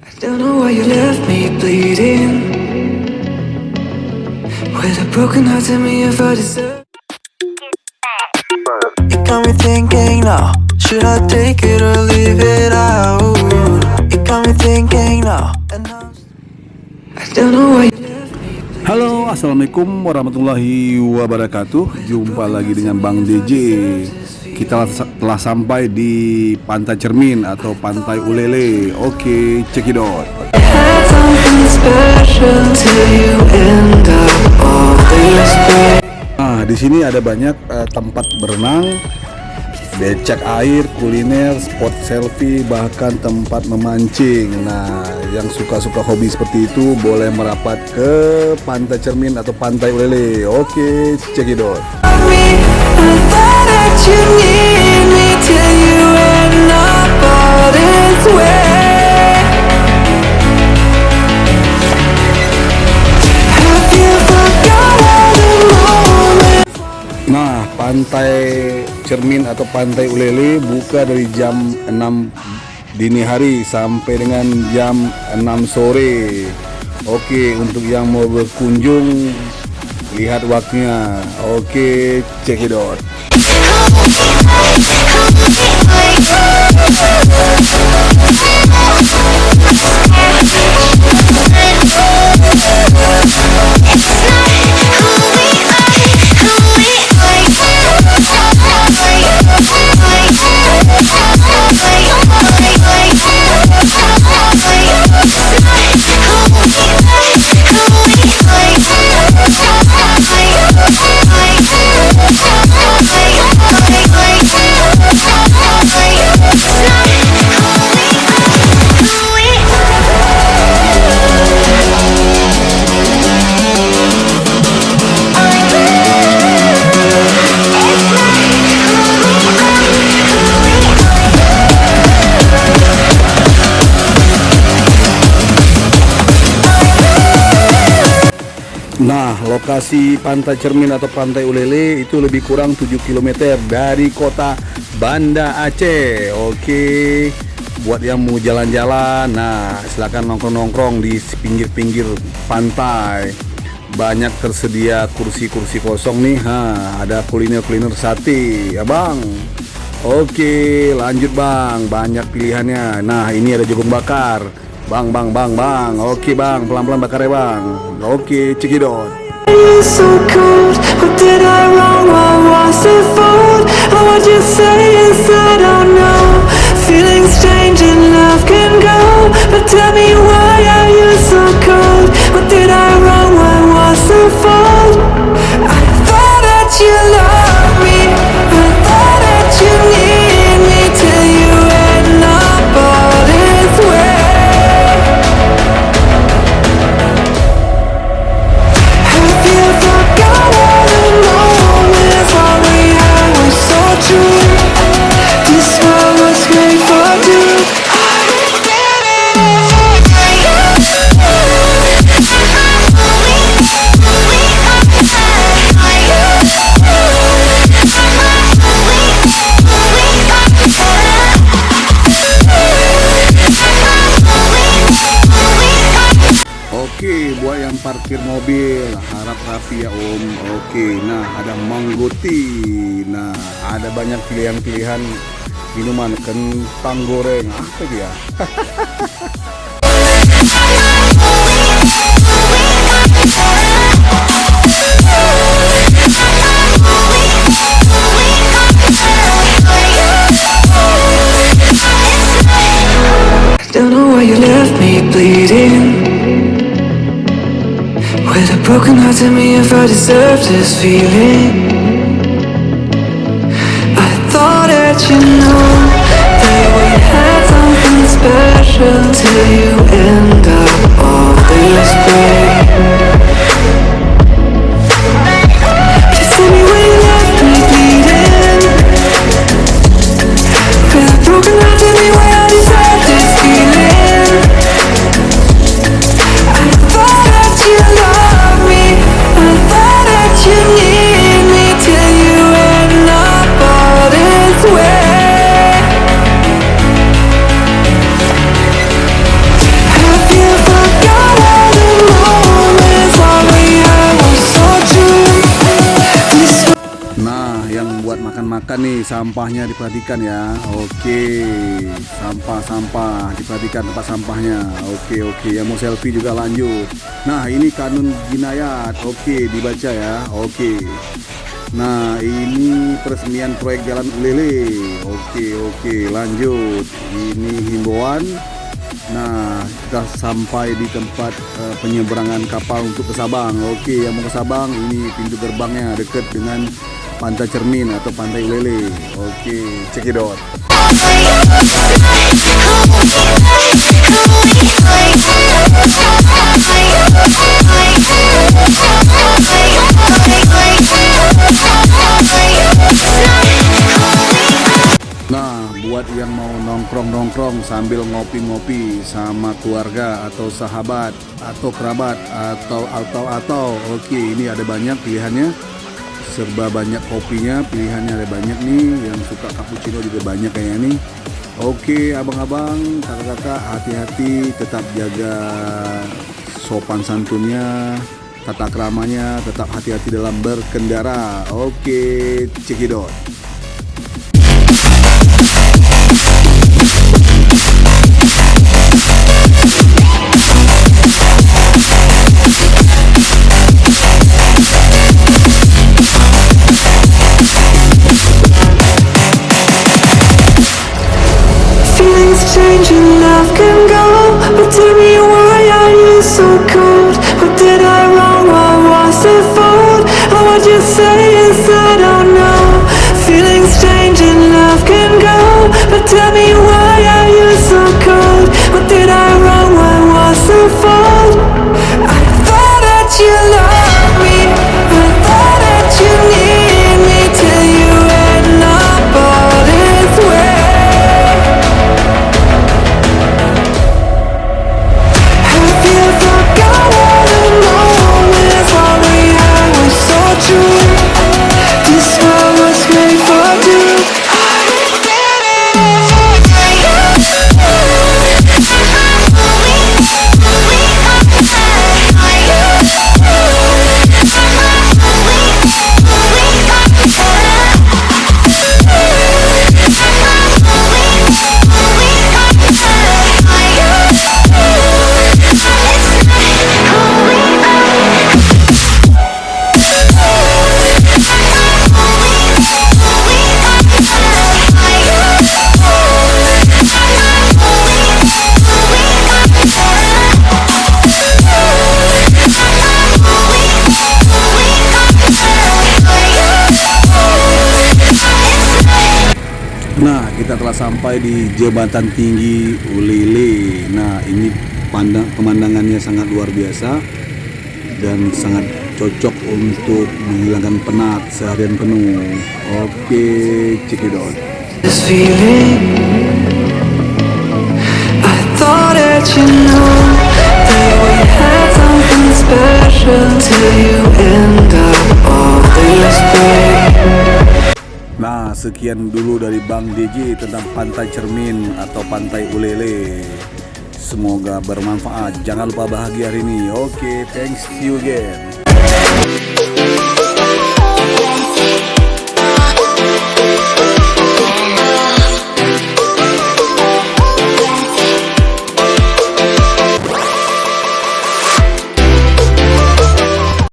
Don't know why you left me bleeding with a broken heart. Tell me if I deserve. It got me thinking now, should I take it or leave it out? It got me thinking now, and I don't know why you left me. Halo, assalamualaikum warahmatullahi wabarakatuh. Jumpa lagi dengan Bang DJ. Kita telah sampai di Pantai Cermin atau Pantai Ulele. Oke, cekidot. Had something special till you end up all this way. Nah, di sini ada banyak tempat berenang, becak air, kuliner, spot selfie, bahkan tempat memancing. Nah, yang suka-suka hobi seperti itu boleh merapat ke Pantai Cermin atau Pantai Ulele. Oke, cekidot. You need me till you end up all this way. Have you forgot all the moments? Nah, Pantai Cermin atau Pantai Ulele buka dari jam 6 dini hari sampai dengan jam 6 sore. Oke, untuk yang mau berkunjung, lihat waktunya. Oke, cekidot. Nah, lokasi Pantai Cermin atau Pantai Ulele itu lebih kurang 7 km dari kota Banda Aceh. Oke, buat yang mau jalan-jalan, nah silakan nongkrong-nongkrong di pinggir-pinggir pantai. Banyak tersedia kursi-kursi kosong nih. Ada kuliner-kuliner sate, ya Bang. Oke, lanjut Bang, banyak pilihannya. Nah, ini ada jagung bakar. Bang. Oke Bang, pelan-pelan bakar ya Bang. Oke, cekidot. You're so cold. What did I wrong? What was it for? How would you say inside? I don't know. Feeling strange and love can go, but tell me why are you so cold? What did I wrong? What was it for? I thought that you loved me. I thought that you need me till you end up all this way. Have you forgot all the moments all we had was so true? This world was made for two. Oke, buat yang parkir mobil, harap rapi ya Om. Oke, nah ada Manggoti. Nah, ada banyak pilihan-pilihan minuman, kentang goreng, apa dia? Don't know why you left me bleeding with a broken heart. Tell me if I deserve this feeling. I thought that you know that we had something special till you end up all this way. Please tell me why you left me bleeding with a broken heart. Tell me why I deserve this feeling. I thought that you loved me. I thought that you need me till you end up all this way. kelihatan nih sampahnya, diperhatikan ya. Oke, sampah diperhatikan tempat sampahnya. Oke, yang mau selfie juga lanjut. Nah, ini kanun jinayat. Oke, dibaca ya. Oke. Nah, ini peresmian proyek Jalan Ulele. Oke, lanjut. Ini himbauan. Nah, kita sampai di tempat penyeberangan kapal untuk ke Sabang. Oke, yang mau ke Sabang, ini pintu gerbangnya dekat dengan Pantai Cermin atau Pantai Ulele. Oke, cekidot. Nah, buat yang mau nongkrong sambil ngopi-ngopi sama keluarga atau sahabat atau kerabat atau oke, ini ada banyak pilihannya, serba banyak kopinya, pilihannya ada banyak nih. Yang suka cappuccino juga banyak kayaknya nih. Oke, abang-abang, kakak-kakak, hati-hati, tetap jaga sopan santunnya, tata keramanya, tetap hati-hati dalam berkendara. Oke, cekidot. Feelings change and love can go, but tell me why are you so cold? What did I wrong? What was it fault? And what you say is I don't know. Feelings change and love can go, but tell me why are you so cold? What did I wrong? What was it fault? I thought that you loved me, I thought that you need me till you end up all this way. Have you forgot all the moments all we had was so true? This world was made for two. Nah, kita telah sampai di Jembatan Tinggi Ulele. Nah, ini pemandangannya sangat luar biasa dan sangat cocok untuk menghilangkan penat seharian penuh. Oke, cekidot. This feeling, I thought that you knew that we had something special till you end up all this way. Nah, sekian dulu dari Bang DJ tentang Pantai Cermin atau Pantai Ulele. Semoga bermanfaat. Jangan lupa bahagia hari ini. Oke, thanks, see you again.